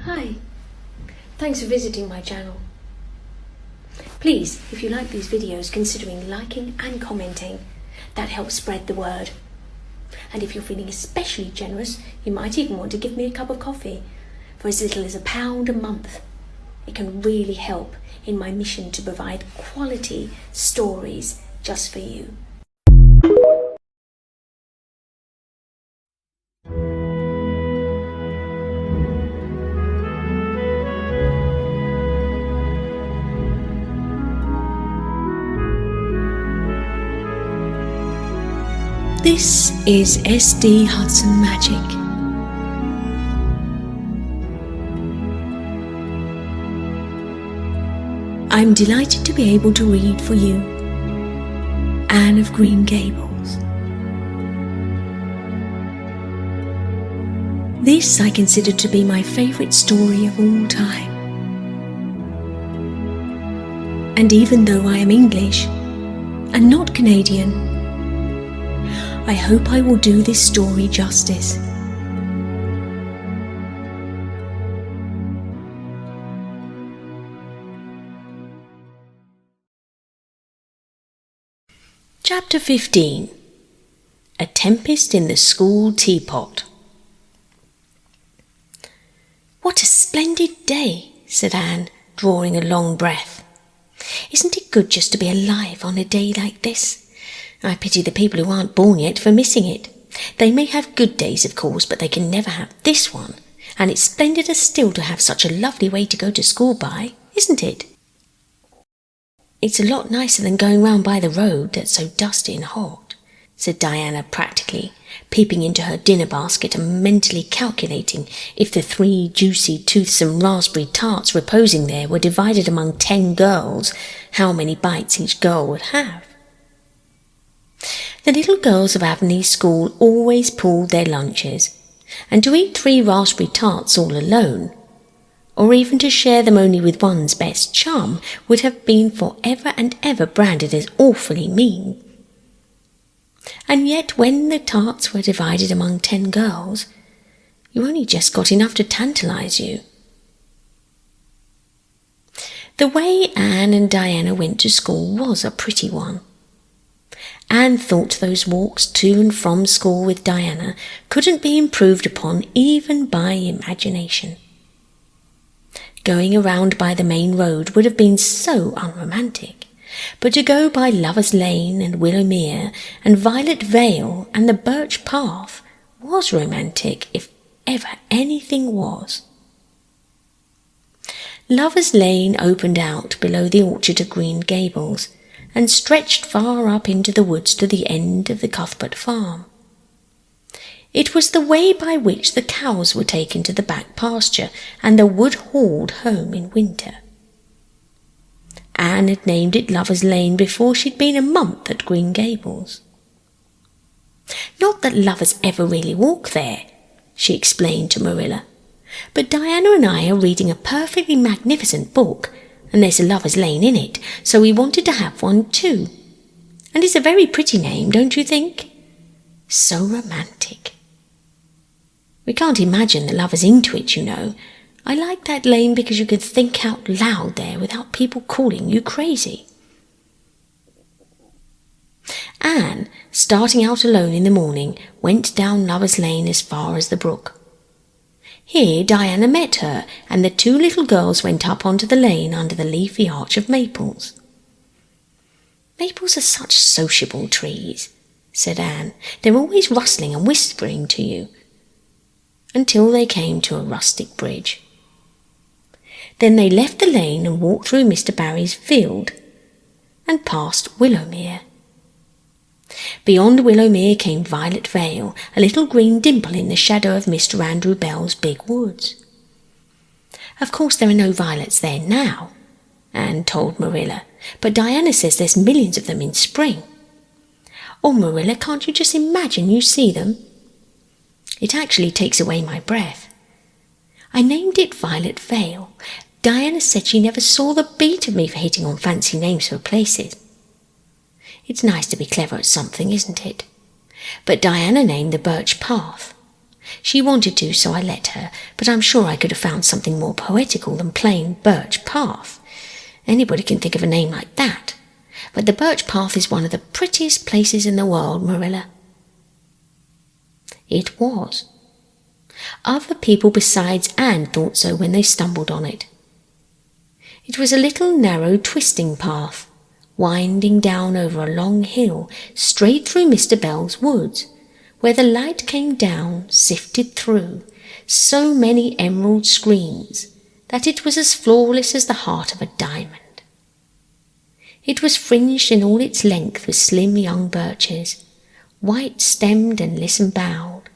Hi, thanks for visiting my channel. Please, if you like these videos, considering liking and commenting. That helps spread the word. And if you're feeling especially generous, you might even want to give me a cup of coffee for as little as £1 a month. It can really help in my mission to provide quality stories just for you. This is SD Hudson Magic. I'm delighted to be able to read for you Anne of Green Gables. This I consider to be my favourite story of all time. And even though I am English and not Canadian, I hope I will do this story justice. Chapter 15. A Tempest in the School Teapot. "What a splendid day," said Anne, drawing a long breath. "Isn't it good just to be alive on a day like this? I pity the people who aren't born yet for missing it. They may have good days, of course, but they can never have this one. And it's splendider still to have such a lovely way to go to school by, isn't it?" "It's a lot nicer than going round by the road that's so dusty and hot," said Diana practically, peeping into her dinner basket and mentally calculating if the 3 juicy, toothsome raspberry tarts reposing there were divided among 10 girls, how many bites each girl would have. The little girls of Avonlea School always pooled their lunches, and to eat 3 raspberry tarts all alone, or even to share them only with one's best chum, would have been for ever and ever branded as awfully mean. And yet when the tarts were divided among 10 girls, you only just got enough to tantalise you. The way Anne and Diana went to school was a pretty one. Anne thought those walks to and from school with Diana couldn't be improved upon even by imagination. Going around by the main road would have been so unromantic, but to go by Lover's Lane and Willowmere and Violet Vale and the Birch Path was romantic, if ever anything was. Lover's Lane opened out below the orchard of Green Gables, and stretched far up into the woods to the end of the Cuthbert farm. It was the way by which the cows were taken to the back pasture and the wood hauled home in winter. Anne had named it Lover's Lane before she'd been a month at Green Gables. "Not that lovers ever really walk there," she explained to Marilla, "but Diana and I are reading a perfectly magnificent book, and there's a Lover's Lane in it, so we wanted to have one too. And it's a very pretty name, don't you think? So romantic. We can't imagine the lovers into it, you know. I like that lane because you can think out loud there without people calling you crazy." Anne, starting out alone in the morning, went down Lover's Lane as far as the brook. Here Diana met her, and the 2 little girls went up onto the lane under the leafy arch of maples. "Maples are such sociable trees," said Anne. "They're always rustling and whispering to you," until they came to a rustic bridge. Then they left the lane and walked through Mr. Barry's field and past Willowmere. Beyond Willowmere came Violet Vale, a little green dimple in the shadow of Mr. Andrew Bell's big woods. "Of course there are no violets there now," Anne told Marilla, "but Diana says there's millions of them in spring. Oh, Marilla, can't you just imagine you see them? It actually takes away my breath. I named it Violet Vale. Diana said she never saw the beat of me for hitting on fancy names for places. It's nice to be clever at something, isn't it? But Diana named the Birch Path. She wanted to, so I let her, but I'm sure I could have found something more poetical than plain Birch Path. Anybody can think of a name like that. But the Birch Path is one of the prettiest places in the world, Marilla. It was. Other people besides Anne thought so when they stumbled on it. It was a little narrow twisting path, winding down over a long hill, straight through Mr. Bell's woods, where the light came down, sifted through so many emerald screens that it was as flawless as the heart of a diamond. It was fringed in all its length with slim young birches, white-stemmed and listen-bowed,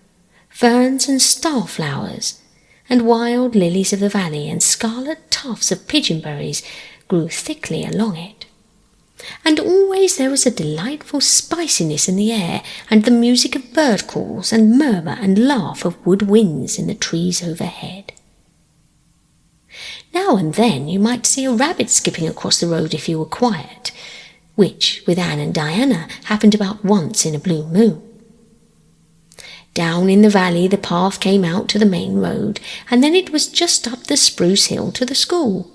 ferns and starflowers, and wild lilies of the valley and scarlet tufts of pigeonberries grew thickly along it. And always there was a delightful spiciness in the air, and the music of bird calls and murmur and laugh of wood winds in the trees overhead. Now and then you might see a rabbit skipping across the road if you were quiet, which, with Anne and Diana, happened about once in a blue moon. Down in the valley the path came out to the main road, and then it was just up the spruce hill to the school.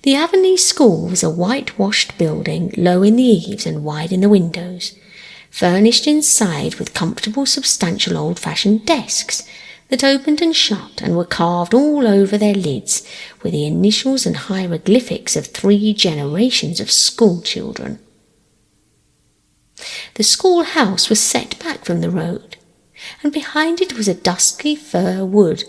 The Avonlea School was a whitewashed building, low in the eaves and wide in the windows, furnished inside with comfortable, substantial, old-fashioned desks that opened and shut and were carved all over their lids with the initials and hieroglyphics of 3 generations of school children. The schoolhouse was set back from the road, and behind it was a dusky fir wood,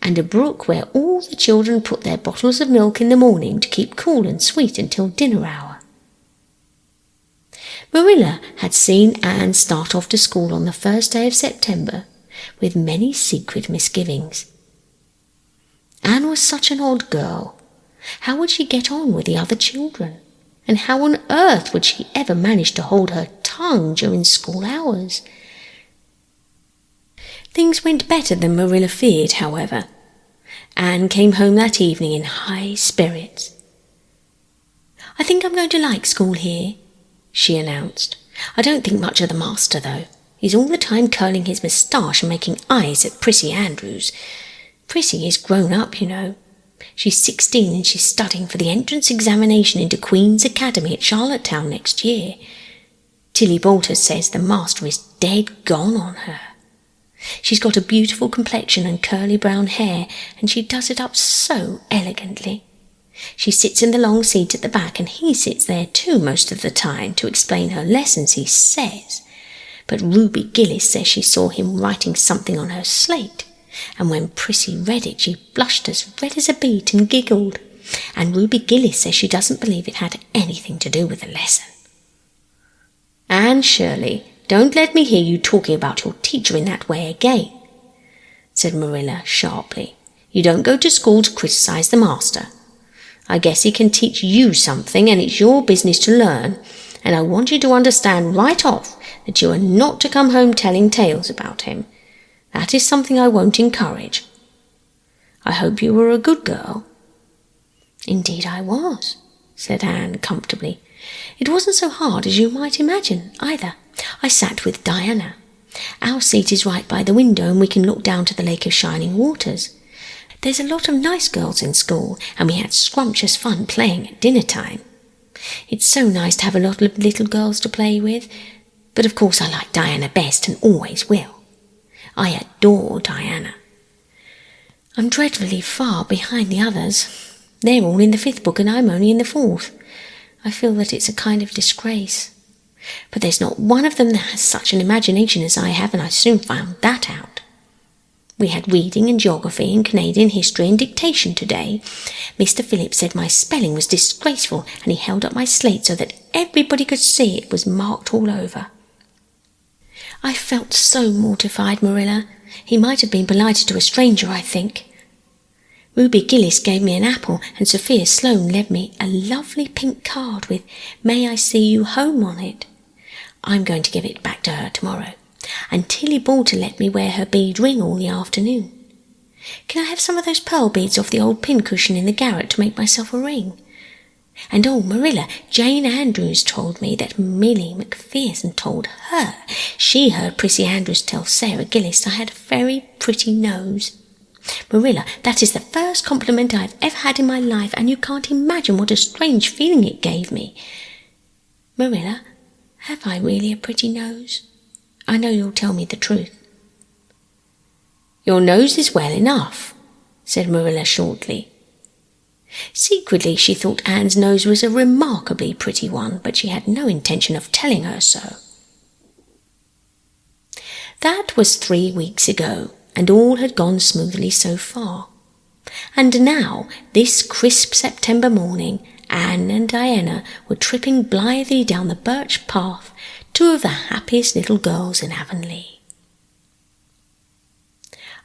and a brook where all the children put their bottles of milk in the morning to keep cool and sweet until dinner hour. Marilla had seen Anne start off to school on the first day of September with many secret misgivings. Anne was such an odd girl. How would she get on with the other children? And how on earth would she ever manage to hold her tongue during school hours? Things went better than Marilla feared, however. Anne came home that evening in high spirits. "I think I'm going to like school here," she announced. "I don't think much of the master, though. He's all the time curling his moustache and making eyes at Prissy Andrews. Prissy is grown up, you know. She's 16 and she's studying for the entrance examination into Queen's Academy at Charlottetown next year. Tilly Boulter says the master is dead gone on her. She's got a beautiful complexion and curly brown hair, and she does it up so elegantly. She sits in the long seat at the back, and he sits there too most of the time to explain her lessons, he says. But Ruby Gillis says she saw him writing something on her slate, and when Prissy read it she blushed as red as a beet and giggled, and Ruby Gillis says she doesn't believe it had anything to do with the lesson." "Anne Shirley, don't let me hear you talking about your teacher in that way again," said Marilla sharply. "You don't go to school to criticize the master. I guess he can teach you something, and it's your business to learn, and I want you to understand right off that you are not to come home telling tales about him. That is something I won't encourage. I hope you were a good girl." "Indeed I was," said Anne comfortably. "It wasn't so hard as you might imagine, either. I sat with Diana. Our seat is right by the window, and we can look down to the Lake of Shining Waters. There's a lot of nice girls in school, and we had scrumptious fun playing at dinner time. It's so nice to have a lot of little girls to play with, but of course I like Diana best and always will. I adore Diana. I'm dreadfully far behind the others. They're all in the 5th book and I'm only in the 4th. I feel that it's a kind of disgrace. But there's not one of them that has such an imagination as I have, and I soon found that out. We had reading and geography and Canadian history and dictation today. Mr. Phillips said my spelling was disgraceful, and he held up my slate so that everybody could see it was marked all over. I felt so mortified, Marilla. He might have been politer to a stranger, I think. Ruby Gillis gave me an apple, and Sophia Sloane left me a lovely pink card with "May I see you home" on it. I'm going to give it back to her tomorrow. And Tilly Boulter let me wear her bead ring all the afternoon. Can I have some of those pearl beads off the old pincushion in the garret to make myself a ring? And oh, Marilla, Jane Andrews told me that Millie Macpherson told her she heard Prissy Andrews tell Sarah Gillis I had a very pretty nose. Marilla, that is the first compliment I've ever had in my life, and you can't imagine what a strange feeling it gave me. Marilla, have I really a pretty nose? I know you'll tell me the truth. Your nose is well enough, said Marilla shortly. Secretly she thought Anne's nose was a remarkably pretty one, but she had no intention of telling her so. That was 3 weeks ago, and all had gone smoothly so far. And now, this crisp September morning, Anne and Diana were tripping blithely down the birch path, two of the happiest little girls in Avonlea.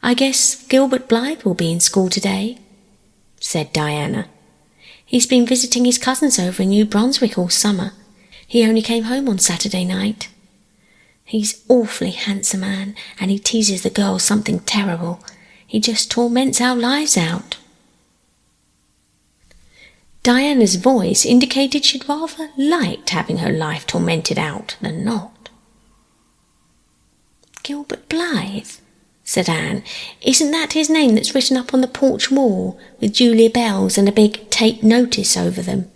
I guess Gilbert Blythe will be in school today, said Diana. He's been visiting his cousins over in New Brunswick all summer. He only came home on Saturday night. He's awfully handsome, Anne, and he teases the girls something terrible. He just torments our lives out. Diana's voice indicated she'd rather liked having her life tormented out than not. Gilbert Blythe, said Anne. Isn't that his name that's written up on the porch wall, with Julia Bells and a big "Take Notice" over them?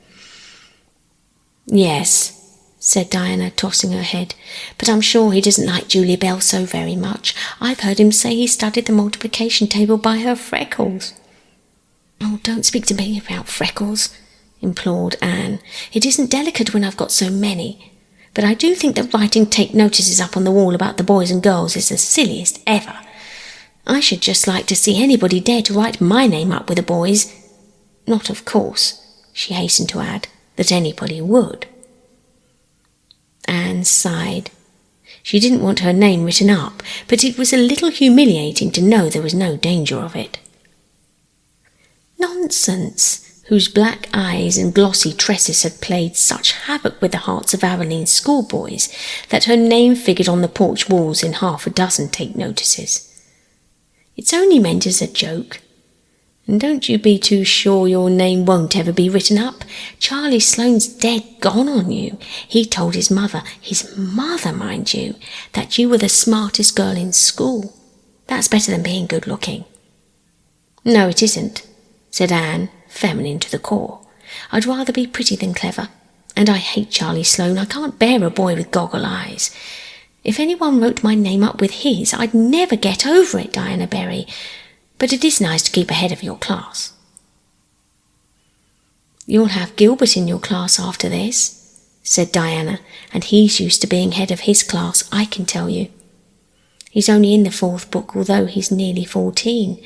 Yes, said Diana, tossing her head, but I'm sure he doesn't like Julia Bell so very much. I've heard him say he studied the multiplication table by her freckles. Oh, don't speak to me about freckles, implored Anne. It isn't delicate when I've got so many. But I do think that writing "Take Notices" up on the wall about the boys and girls is the silliest ever. I should just like to see anybody dare to write my name up with the boys. Not, of course, she hastened to add, that anybody would. Anne sighed. She didn't want her name written up, but it was a little humiliating to know there was no danger of it. Nonsense! Whose black eyes and glossy tresses had played such havoc with the hearts of Avonlea's schoolboys that her name figured on the porch walls in 6 Take Notices. It's only meant as a joke. And don't you be too sure your name won't ever be written up. Charlie Sloane's dead gone on you. He told his mother, mind you, that you were the smartest girl in school. That's better than being good looking. No, it isn't, said Anne, feminine to the core. I'd rather be pretty than clever. And I hate Charlie Sloane. I can't bear a boy with goggle eyes. If anyone wrote my name up with his, I'd never get over it, Diana Berry. But it is nice to keep ahead of your class. You'll have Gilbert in your class after this, said Diana, and he's used to being head of his class, I can tell you. He's only in the 4th book, although he's nearly 14.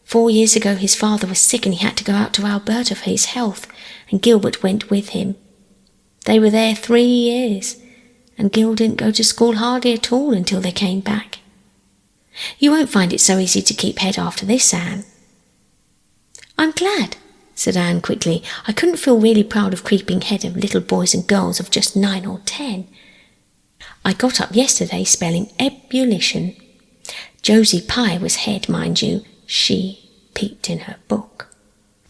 4 years ago his father was sick and he had to go out to Alberta for his health, and Gilbert went with him. They were there 3 years, and Gil didn't go to school hardly at all until they came back. You won't find it so easy to keep head after this, Anne. I'm glad, said Anne quickly. I couldn't feel really proud of creeping head of little boys and girls of just 9 or 10. I got up yesterday spelling ebullition. Josie Pye was head, mind you. She peeped in her book.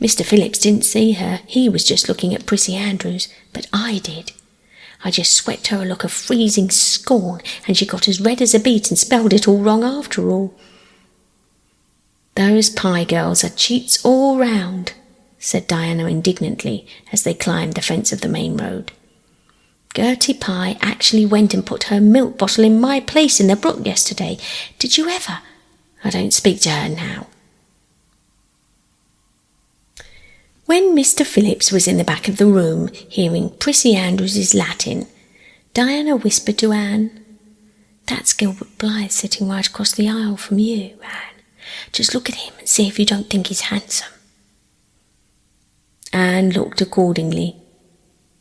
Mr. Phillips didn't see her. He was just looking at Prissy Andrews, but I did. I just swept her a look of freezing scorn, and she got as red as a beet and spelled it all wrong after all. Those Pye girls are cheats all round, said Diana indignantly as they climbed the fence of the main road. Gertie Pye actually went and put her milk bottle in my place in the brook yesterday. Did you ever? I don't speak to her now. When Mr. Phillips was in the back of the room, hearing Prissy Andrews's Latin, Diana whispered to Anne, That's Gilbert Blythe sitting right across the aisle from you, Anne. Just look at him and see if you don't think he's handsome. Anne looked accordingly.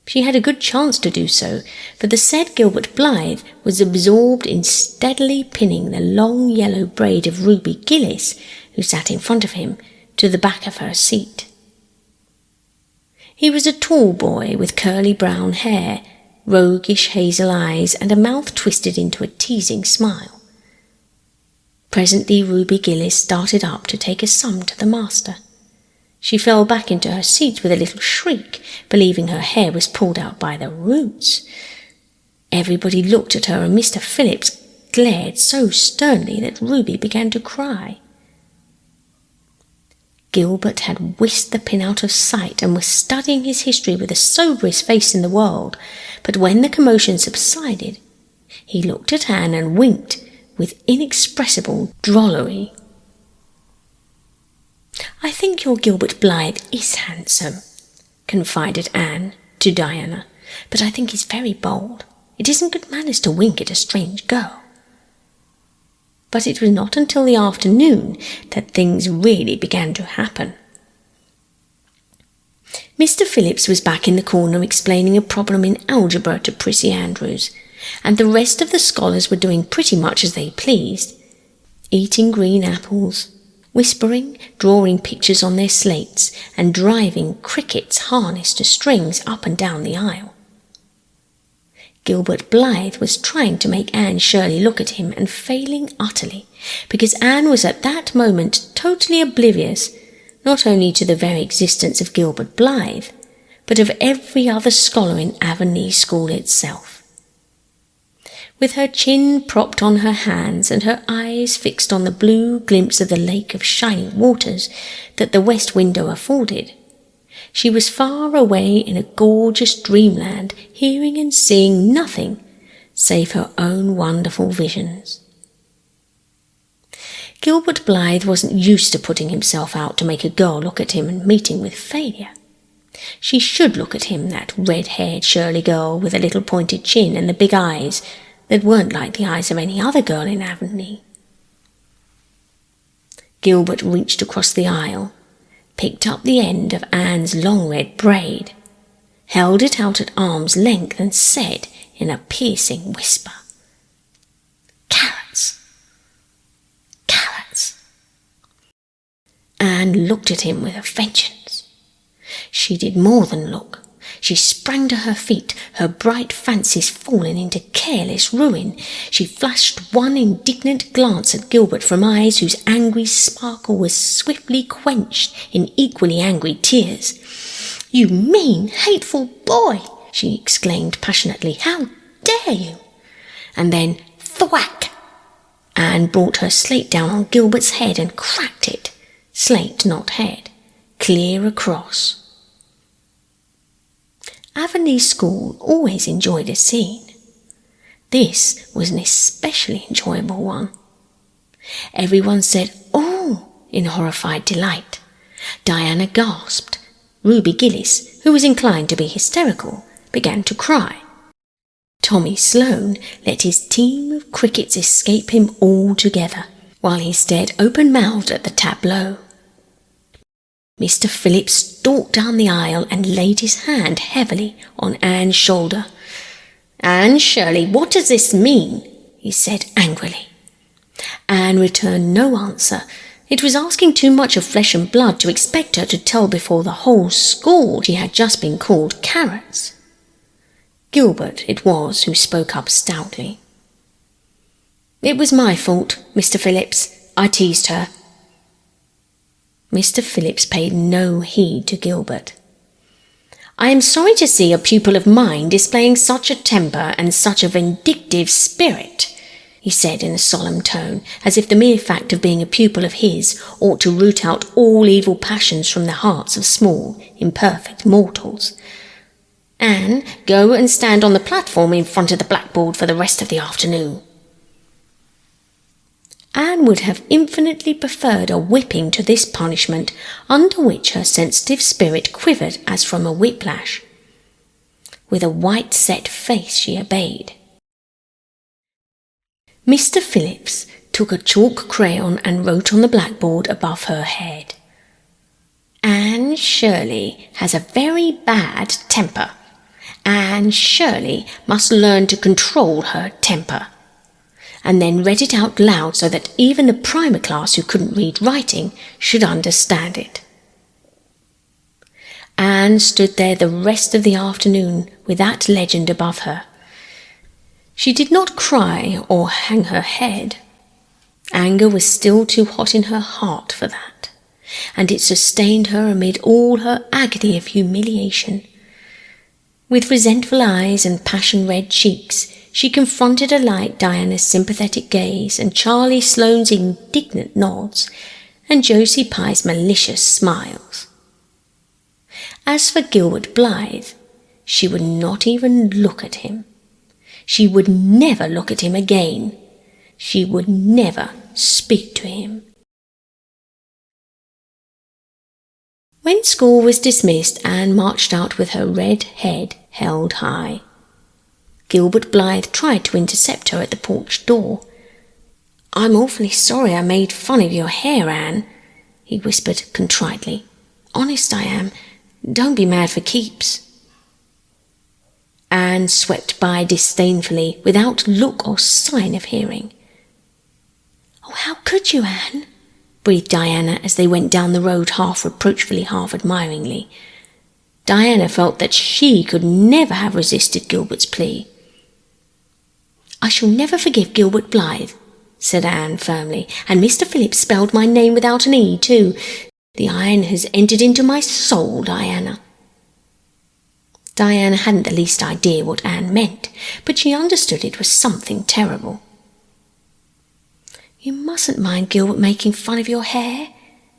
She had a good chance to do so, for the said Gilbert Blythe was absorbed in steadily pinning the long yellow braid of Ruby Gillis, who sat in front of him, to the back of her seat. He was a tall boy with curly brown hair, roguish hazel eyes, and a mouth twisted into a teasing smile. Presently Ruby Gillis started up to take a sum to the master. She fell back into her seat with a little shriek, believing her hair was pulled out by the roots. Everybody looked at her, and Mr. Phillips glared so sternly that Ruby began to cry. Gilbert had whisked the pin out of sight and was studying his history with the soberest face in the world, but when the commotion subsided, he looked at Anne and winked with inexpressible drollery. "I think your Gilbert Blythe is handsome," confided Anne to Diana, "but I think he's very bold. It isn't good manners to wink at a strange girl." But it was not until the afternoon that things really began to happen. Mr. Phillips was back in the corner explaining a problem in algebra to Prissy Andrews, and the rest of the scholars were doing pretty much as they pleased, eating green apples, whispering, drawing pictures on their slates, and driving crickets harnessed to strings up and down the aisle. Gilbert Blythe was trying to make Anne Shirley look at him and failing utterly, because Anne was at that moment totally oblivious not only to the very existence of Gilbert Blythe, but of every other scholar in Avonlea School itself. With her chin propped on her hands and her eyes fixed on the blue glimpse of the lake of shining waters that the west window afforded, she was far away in a gorgeous dreamland, hearing and seeing nothing save her own wonderful visions. Gilbert Blythe wasn't used to putting himself out to make a girl look at him and meeting with failure. She should look at him, that red-haired Shirley girl with a little pointed chin and the big eyes that weren't like the eyes of any other girl in Avonlea. Gilbert reached across the aisle, picked up the end of Anne's long red braid, held it out at arm's length and said in a piercing whisper, "Carrots! Carrots!" Anne looked at him with a vengeance. She did more than look. She sprang to her feet, her bright fancies fallen into careless ruin. She flashed one indignant glance at Gilbert from eyes whose angry sparkle was swiftly quenched in equally angry tears. "You mean, hateful boy!" she exclaimed passionately. "How dare you!" And then, thwack! Anne brought her slate down on Gilbert's head and cracked it, slate not head, clear across. Avonlea School always enjoyed a scene. This was an especially enjoyable one. Everyone said, "Oh!" in horrified delight. Diana gasped. Ruby Gillis, who was inclined to be hysterical, began to cry. Tommy Sloane let his team of crickets escape him altogether, while he stared open-mouthed at the tableau. Mr. Phillips stalked down the aisle and laid his hand heavily on Anne's shoulder. "Anne Shirley, what does this mean?" he said angrily. Anne returned no answer. It was asking too much of flesh and blood to expect her to tell before the whole school she had just been called carrots. Gilbert it was who spoke up stoutly. "It was my fault, Mr. Phillips. I teased her." Mr. Phillips paid no heed to Gilbert. "I am sorry to see a pupil of mine displaying such a temper and such a vindictive spirit," he said in a solemn tone, as if the mere fact of being a pupil of his ought to root out all evil passions from the hearts of small, imperfect mortals. "Anne, go and stand on the platform in front of the blackboard for the rest of the afternoon." Anne would have infinitely preferred a whipping to this punishment, under which her sensitive spirit quivered as from a whiplash. With a white-set face she obeyed. Mr. Phillips took a chalk crayon and wrote on the blackboard above her head, "Anne Shirley has a very bad temper. Anne Shirley must learn to control her temper," and then read it out loud so that even the primer class who couldn't read writing should understand it. Anne stood there the rest of the afternoon with that legend above her. She did not cry or hang her head. Anger was still too hot in her heart for that. and it sustained her amid all her agony of humiliation. With resentful eyes and passion-red cheeks, she confronted alike Diana's sympathetic gaze and Charlie Sloane's indignant nods and Josie Pye's malicious smiles. As for Gilbert Blythe, she would not even look at him. She would never look at him again. She would never speak to him. When school was dismissed, Anne marched out with her red head held high. Gilbert Blythe tried to intercept her at the porch door. "I'm awfully sorry I made fun of your hair, Anne," he whispered contritely. "Honest I am. Don't be mad for keeps." Anne swept by disdainfully, without look or sign of hearing. "Oh, how could you, Anne?" breathed Diana as they went down the road, half reproachfully, half admiringly. Diana felt that she could never have resisted Gilbert's plea. "I shall never forgive Gilbert Blythe," said Anne firmly, "and Mr. Phillips spelled my name without an E, too. The iron has entered into my soul, Diana." Diana hadn't the least idea what Anne meant, but she understood it was something terrible. "You mustn't mind Gilbert making fun of your hair,"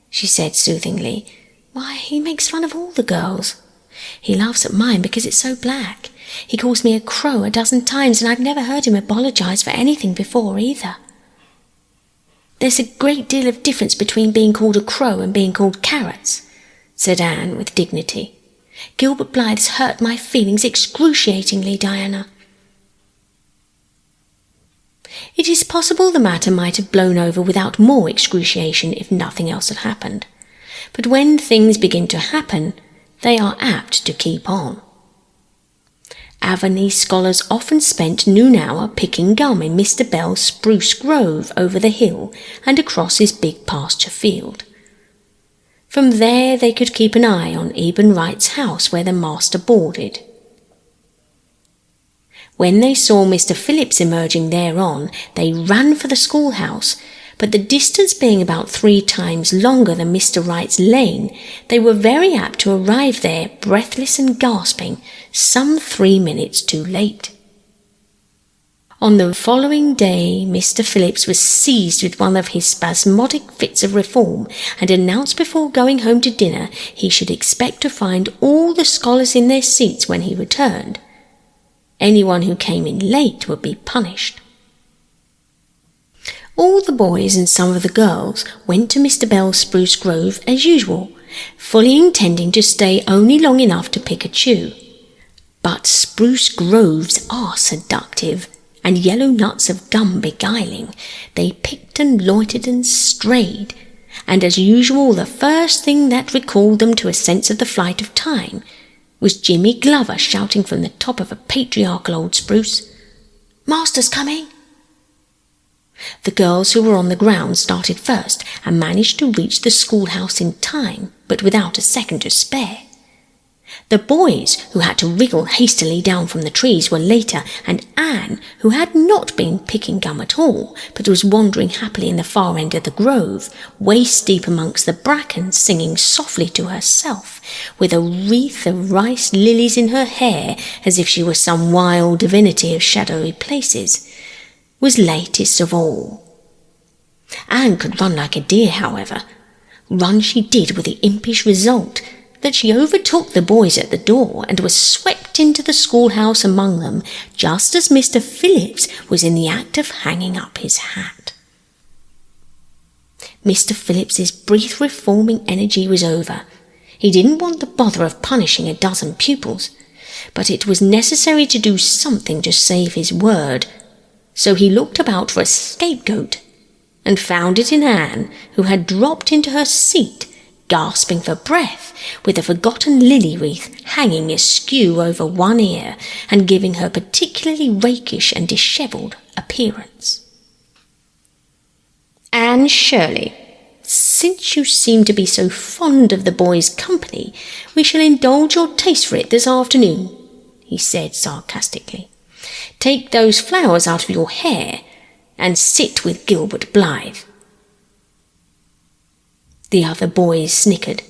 she said soothingly. "Why, he makes fun of all the girls. He laughs at mine because it's so black. He calls me a crow a dozen times, and I've never heard him apologise for anything before either." "There's a great deal of difference between being called a crow and being called carrots," said Anne with dignity. "Gilbert Blythe's hurt my feelings excruciatingly, Diana." It is possible the matter might have blown over without more excruciation if nothing else had happened. But when things begin to happen, they are apt to keep on. Avonlea scholars often spent noon hour picking gum in Mr. Bell's spruce grove over the hill and across his big pasture field. From there they could keep an eye on Eben Wright's house where the master boarded. When they saw Mr. Phillips emerging thereon, they ran for the schoolhouse, but the distance being about 3 times longer than Mr. Wright's lane, they were very apt to arrive there, breathless and gasping, some 3 minutes too late. On the following day, Mr. Phillips was seized with one of his spasmodic fits of reform, and announced before going home to dinner he should expect to find all the scholars in their seats when he returned. Anyone who came in late would be punished. All the boys and some of the girls went to Mr. Bell's spruce grove as usual, fully intending to stay only long enough to pick a chew. But spruce groves are seductive, and yellow nuts of gum beguiling. They picked and loitered and strayed, and as usual the first thing that recalled them to a sense of the flight of time was Jimmy Glover shouting from the top of a patriarchal old spruce, "Master's coming!" The girls who were on the ground started first and managed to reach the schoolhouse in time, but without a second to spare. The boys, who had to wriggle hastily down from the trees, were later, and Anne, who had not been picking gum at all, but was wandering happily in the far end of the grove, waist-deep amongst the bracken, singing softly to herself, with a wreath of rice lilies in her hair, as if she were some wild divinity of shadowy places, was latest of all. Anne could run like a deer, however. Run she did, with the impish result that she overtook the boys at the door and was swept into the schoolhouse among them just as Mr. Phillips was in the act of hanging up his hat. Mr. Phillips's brief reforming energy was over. He didn't want the bother of punishing a dozen pupils, but it was necessary to do something to save his word, so he looked about for a scapegoat and found it in Anne, who had dropped into her seat, gasping for breath, with a forgotten lily wreath hanging askew over one ear and giving her particularly rakish and dishevelled appearance. "Anne Shirley, since you seem to be so fond of the boys' company, we shall indulge your taste for it this afternoon," he said sarcastically. "Take those flowers out of your hair and sit with Gilbert Blythe." The other boys snickered.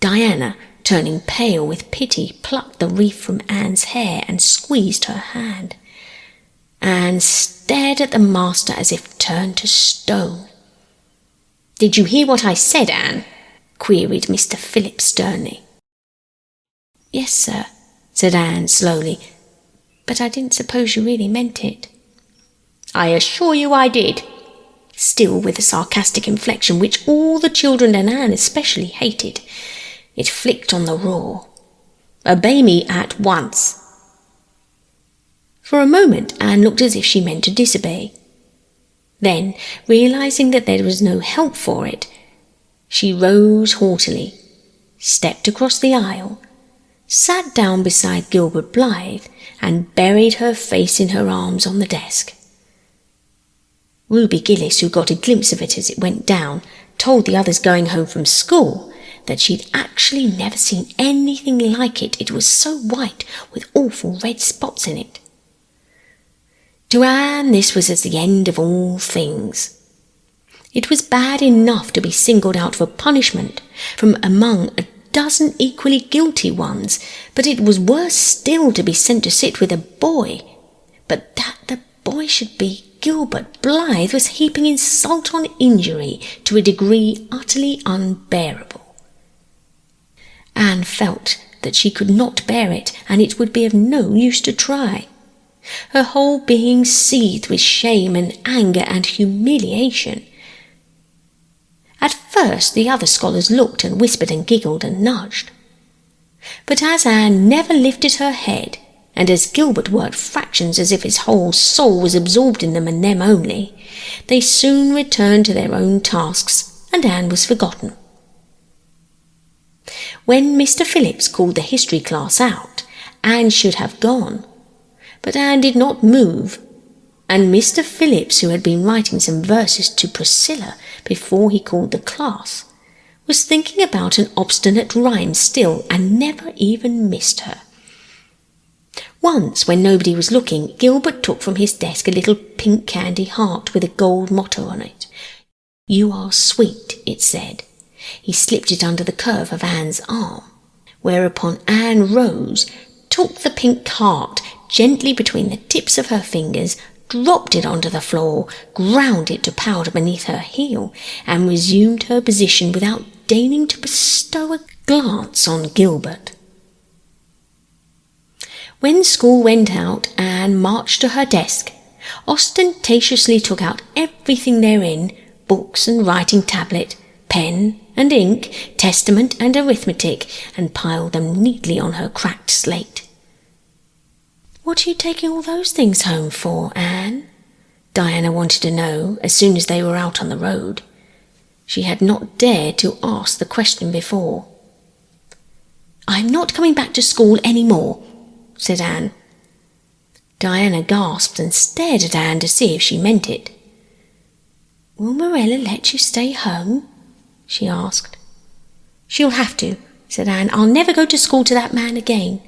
Diana, turning pale with pity, plucked the wreath from Anne's hair and squeezed her hand. Anne stared at the master as if turned to stone. "Did you hear what I said, Anne?" queried Mr. Phillips sternly. "Yes, sir," said Anne slowly, "but I didn't suppose you really meant it." "I assure you I did," still with a sarcastic inflection which all the children and Anne especially hated. It flicked on the raw. "Obey me at once." For a moment Anne looked as if she meant to disobey. Then, realizing that there was no help for it, she rose haughtily, stepped across the aisle, sat down beside Gilbert Blythe, and buried her face in her arms on the desk. Ruby Gillis, who got a glimpse of it as it went down, told the others going home from school that she'd actually never seen anything like it. It was so white with awful red spots in it. To Anne this was as the end of all things. It was bad enough to be singled out for punishment from among a dozen equally guilty ones, but it was worse still to be sent to sit with a boy. But that the boy should be Gilbert Blythe was heaping insult on injury to a degree utterly unbearable. Anne felt that she could not bear it, and it would be of no use to try. Her whole being seethed with shame and anger and humiliation. At first the other scholars looked and whispered and giggled and nudged. But as Anne never lifted her head, and as Gilbert worked fractions as if his whole soul was absorbed in them and them only, they soon returned to their own tasks, and Anne was forgotten. When Mr. Phillips called the history class out, Anne should have gone. But Anne did not move, and Mr. Phillips, who had been writing some verses to Priscilla before he called the class, was thinking about an obstinate rhyme still and never even missed her. Once, when nobody was looking, Gilbert took from his desk a little pink candy heart with a gold motto on it. "You are sweet," it said. He slipped it under the curve of Anne's arm, whereupon Anne rose, took the pink heart gently between the tips of her fingers, dropped it onto the floor, ground it to powder beneath her heel, and resumed her position without deigning to bestow a glance on Gilbert. When school went out, Anne marched to her desk, ostentatiously took out everything therein, books and writing tablet, pen and ink, testament and arithmetic, and piled them neatly on her cracked slate. "What are you taking all those things home for, Anne?" Diana wanted to know as soon as they were out on the road. She had not dared to ask the question before. "I'm not coming back to school any more," said Anne. Diana gasped and stared at Anne to see if she meant it. "Will Marilla let you stay home?" she asked. "She'll have to," said Anne. "I'll never go to school to that man again."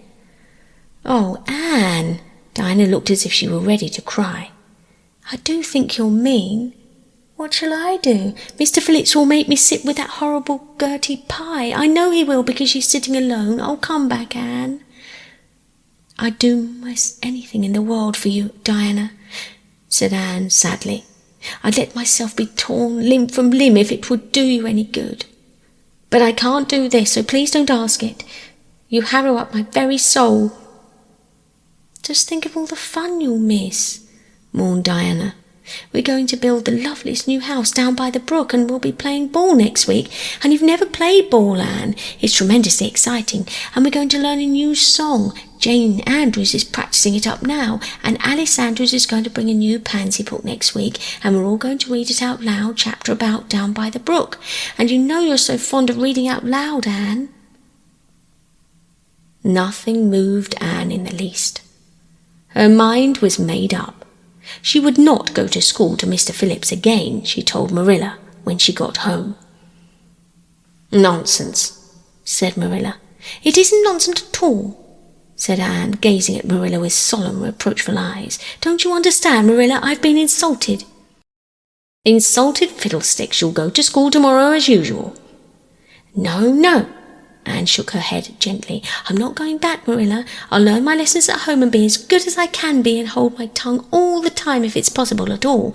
"Oh, Anne!" Diana looked as if she were ready to cry. "I do think you're mean. What shall I do? Mr. Phillips will make me sit with that horrible Gertie Pye. I know he will, because she's sitting alone. Oh, come back, Anne." "I'd do anything in the world for you, Diana," said Anne sadly. "I'd let myself be torn limb from limb if it would do you any good. But I can't do this, so please don't ask it. You harrow up my very soul." "Just think of all the fun you'll miss," mourned Diana. "We're going to build the loveliest new house down by the brook, and we'll be playing ball next week. And you've never played ball, Anne. It's tremendously exciting. And we're going to learn a new song. Jane Andrews is practicing it up now, and Alice Andrews is going to bring a new pansy book next week, and we're all going to read it out loud, chapter about down by the brook. And you know you're so fond of reading out loud, Anne." Nothing moved Anne in the least. Her mind was made up. She would not go to school to Mr. Phillips again, she told Marilla when she got home. "Nonsense," said Marilla. "It isn't nonsense at all," said Anne, gazing at Marilla with solemn, reproachful eyes. "Don't you understand, Marilla? I've been insulted." "Insulted fiddlesticks, you'll go to school tomorrow as usual." "No, no." Anne shook her head gently. "I'm not going back, Marilla. I'll learn my lessons at home and be as good as I can be and hold my tongue all the time if it's possible at all.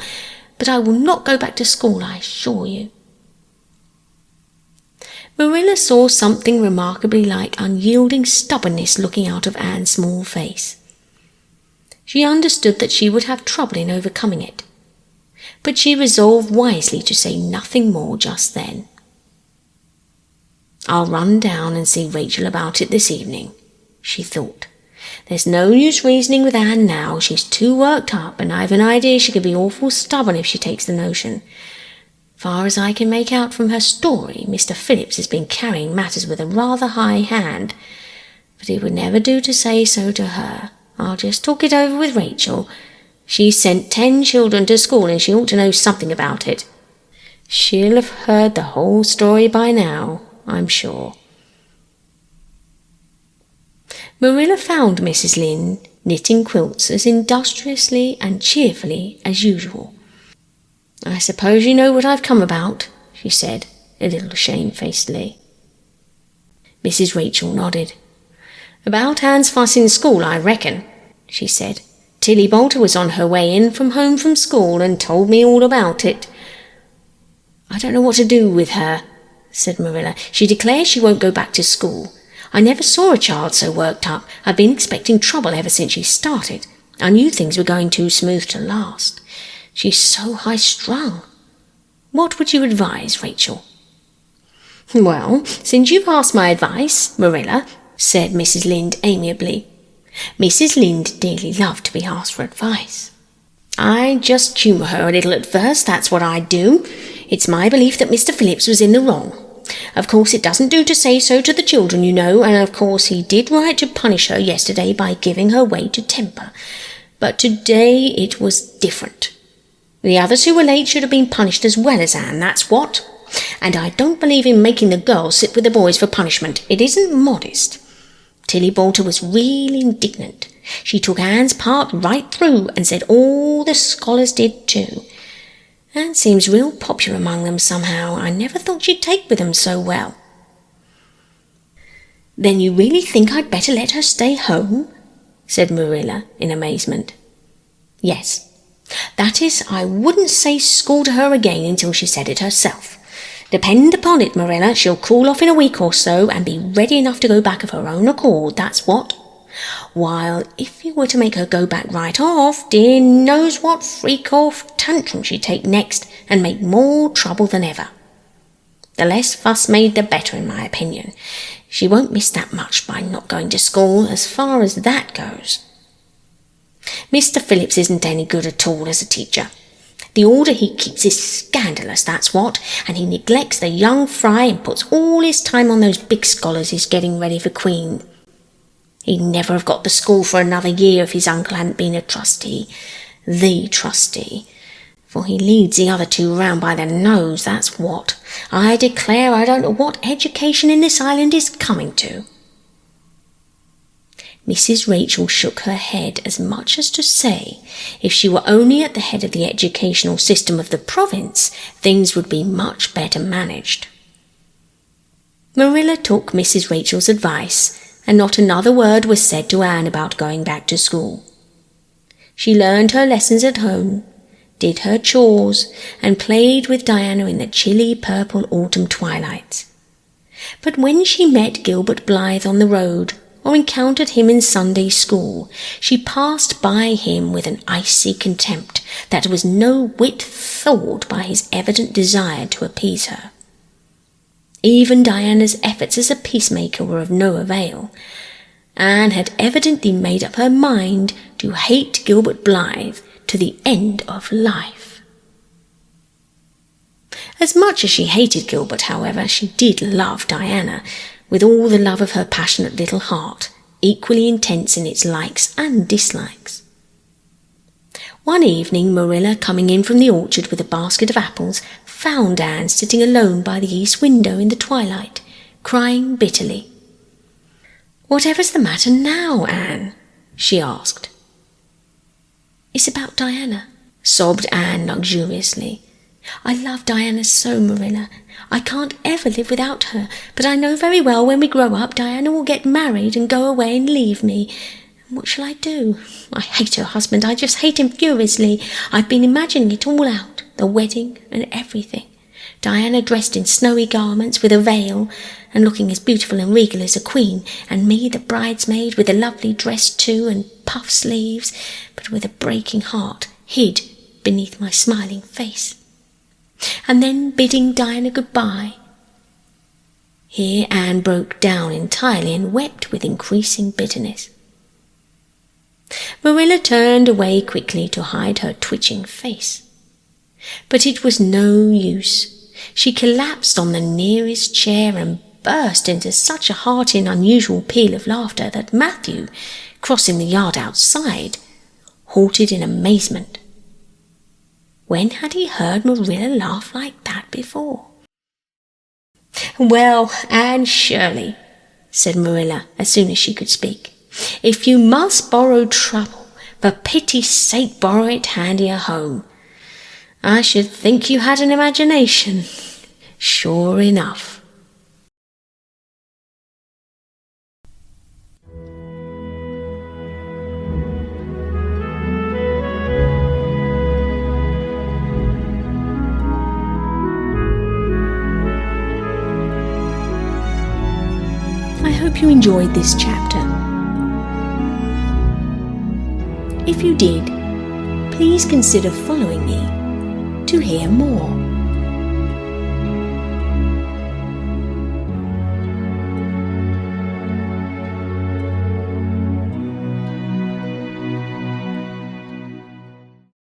But I will not go back to school, I assure you." Marilla saw something remarkably like unyielding stubbornness looking out of Anne's small face. She understood that she would have trouble in overcoming it, but she resolved wisely to say nothing more just then. "I'll run down and see Rachel about it this evening," she thought. "There's no use reasoning with Anne now. She's too worked up, and I've an idea she could be awful stubborn if she takes the notion. Far as I can make out from her story, Mr. Phillips has been carrying matters with a rather high hand, but it would never do to say so to her. I'll just talk it over with Rachel. She's sent 10 children to school and she ought to know something about it. She'll have heard the whole story by now, I'm sure." Marilla found Mrs. Lynde knitting quilts as industriously and cheerfully as usual. "I suppose you know what I've come about," she said, a little shamefacedly. Mrs. Rachel nodded. "About Anne's fuss in school, I reckon," she said. "Tilly Boulter was on her way in from home from school and told me all about it." "I don't know what to do with her," said Marilla. "She declares she won't go back to school. I never saw a child so worked up. I've been expecting trouble ever since she started. I knew things were going too smooth to last. She's so high-strung. What would you advise, Rachel?" "Well, since you've asked my advice, Marilla," said Mrs. Lynde amiably. Mrs. Lynde dearly loved to be asked for advice. "I just humour her a little at first, that's what I do. It's my belief that Mr. Phillips was in the wrong. Of course it doesn't do to say so to the children, you know, and of course he did right to punish her yesterday by giving her way to temper. But today it was different. The others who were late should have been punished as well as Anne, that's what. And I don't believe in making the girls sit with the boys for punishment. It isn't modest. Tilly Boulter was really indignant. She took Anne's part right through and said all the scholars did too. Anne seems real popular among them somehow. I never thought she'd take with them so well." "Then you really think I'd better let her stay home?" said Marilla in amazement. "Yes. That is, I wouldn't say school to her again until she said it herself. Depend upon it, Marilla, she'll cool off in a week or so and be ready enough to go back of her own accord, that's what. While if you were to make her go back right off, dear knows what freak-off tantrum she'd take next and make more trouble than ever. The less fuss made the better, in my opinion. She won't miss that much by not going to school, as far as that goes. Mr. Phillips isn't any good at all as a teacher. The order he keeps is scandalous, that's what, and he neglects the young fry and puts all his time on those big scholars he's getting ready for Queen. He'd never have got the school for another year if his uncle hadn't been a trustee, the trustee, for he leads the other two round by the nose, that's what. I declare I don't know what education in this island is coming to." Mrs. Rachel shook her head as much as to say, if she were only at the head of the educational system of the province, things would be much better managed. Marilla took Mrs. Rachel's advice, and not another word was said to Anne about going back to school. She learned her lessons at home, did her chores, and played with Diana in the chilly purple autumn twilight. But when she met Gilbert Blythe on the road, or encountered him in Sunday school, she passed by him with an icy contempt that was no whit thawed by his evident desire to appease her. Even Diana's efforts as a peacemaker were of no avail. Anne had evidently made up her mind to hate Gilbert Blythe to the end of life. As much as she hated Gilbert, however, she did love Diana, with all the love of her passionate little heart, equally intense in its likes and dislikes. One evening, Marilla, coming in from the orchard with a basket of apples, found Anne sitting alone by the east window in the twilight, crying bitterly. "Whatever's the matter now, Anne?" she asked. "It's about Diana," sobbed Anne luxuriously. I love Diana so, Marilla. I can't ever live without her, but I know very well when we grow up Diana will get married and go away and leave me. What shall I do? I hate her husband. I just hate him furiously. I've been imagining it all out, the wedding and everything. Diana dressed in snowy garments with a veil and looking as beautiful and regal as a queen, and me the bridesmaid with a lovely dress too and puff sleeves, but with a breaking heart hid beneath my smiling face. And then bidding Diana goodbye. Here Anne broke down entirely and wept with increasing bitterness. Marilla turned away quickly to hide her twitching face. But it was no use. She collapsed on the nearest chair and burst into such a hearty and unusual peal of laughter that Matthew, crossing the yard outside, halted in amazement. When had he heard Marilla laugh like that before? "Well, Anne Shirley," said Marilla as soon as she could speak, "if you must borrow trouble, for pity's sake borrow it handier home. I should think you had an imagination, sure enough." I hope you enjoyed this chapter. If you did, please consider following me to hear more.